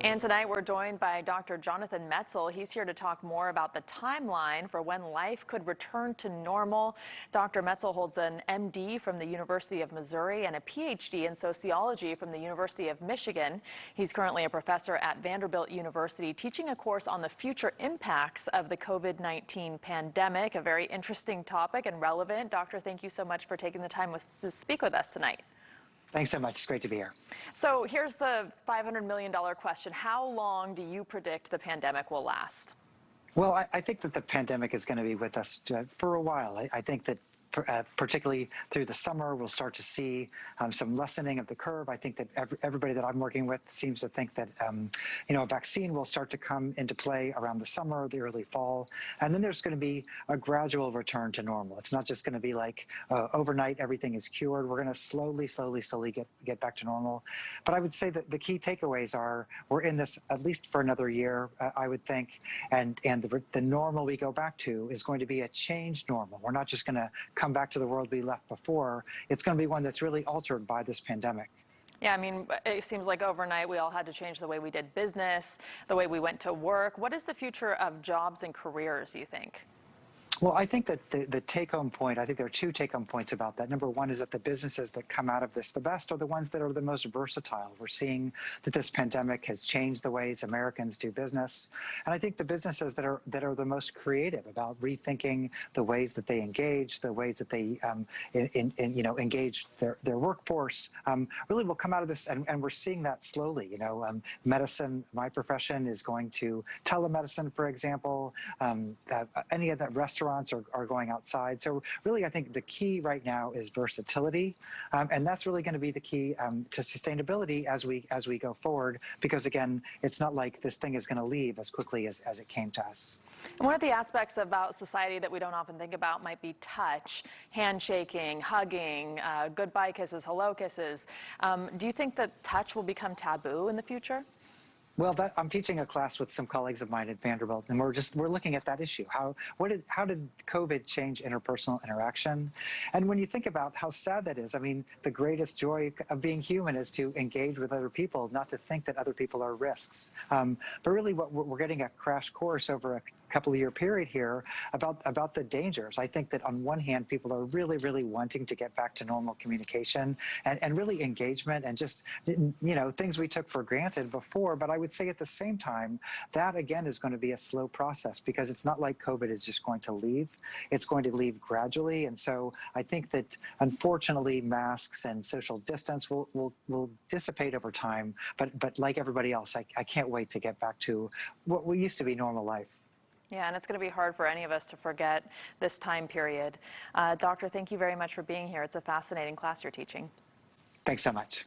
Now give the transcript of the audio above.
And tonight we're joined by Dr. Jonathan Metzl. He's here to talk more about the timeline for when life could return to normal. Dr. Metzl holds an MD from the University of Missouri and a PhD in sociology from the University of Michigan. He's currently a professor at Vanderbilt University teaching a course on the future impacts of the COVID-19 pandemic, a very interesting topic and relevant. Doctor, thank you so much for taking the time to speak with us tonight. Thanks so much. It's great to be here. So here's the $500 million question. How long do you predict the pandemic will last? Well, I think that the pandemic is going to be with us for a while. I think that particularly through the summer, we'll start to see some lessening of the curve. I think that everybody that I'm working with seems to think that a vaccine will start to come into play around the summer, the early fall, and then there's going to be a gradual return to normal. It's not just going to be like overnight everything is cured. We're going to slowly get back to normal. But I would say that the key takeaways are we're in this at least for another year, I would think, and the normal we go back to is going to be a changed normal. We're not just going to come back to the world we left before. It's going to be one that's really altered by this pandemic. Yeah, I mean, it seems like overnight we all had to change the way we did business, the way we went to work. What is the future of jobs and careers, do you think? Well, I think that the take-home point, I think there are two take-home points about that. Number one is that the businesses that come out of this the best are the ones that are the most versatile. We're seeing that this pandemic has changed the ways Americans do business. And I think the businesses that are the most creative about rethinking the ways that they engage, the ways that they engage their workforce, really will come out of this. And we're seeing that slowly. Medicine, my profession, is going to telemedicine, for example. Any of that restaurants are going outside. So really, I think the key right now is versatility, and that's really going to be the key to sustainability as we go forward. Because again, it's not like this thing is going to leave as quickly as it came to us. And one of the aspects about society that we don't often think about might be touch, handshaking, hugging, goodbye kisses, hello kisses. Do you think that touch will become taboo in the future? Well, I'm teaching a class with some colleagues of mine at Vanderbilt, and we're looking at that issue. How did COVID change interpersonal interaction? And when you think about how sad that is, I mean, the greatest joy of being human is to engage with other people, not to think that other people are risks. But really, we're getting a crash course over a couple of year period here about the dangers. I think that on one hand, people are really wanting to get back to normal communication and really engagement and just things we took for granted before. But I would say at the same time, that again is going to be a slow process because it's not like COVID is just going to leave. It's going to leave gradually. And so I think that unfortunately masks and social distance will dissipate over time. But like everybody else, I can't wait to get back to what we used to be normal life. Yeah, and it's going to be hard for any of us to forget this time period. Doctor, thank you very much for being here. It's a fascinating class you're teaching. Thanks so much.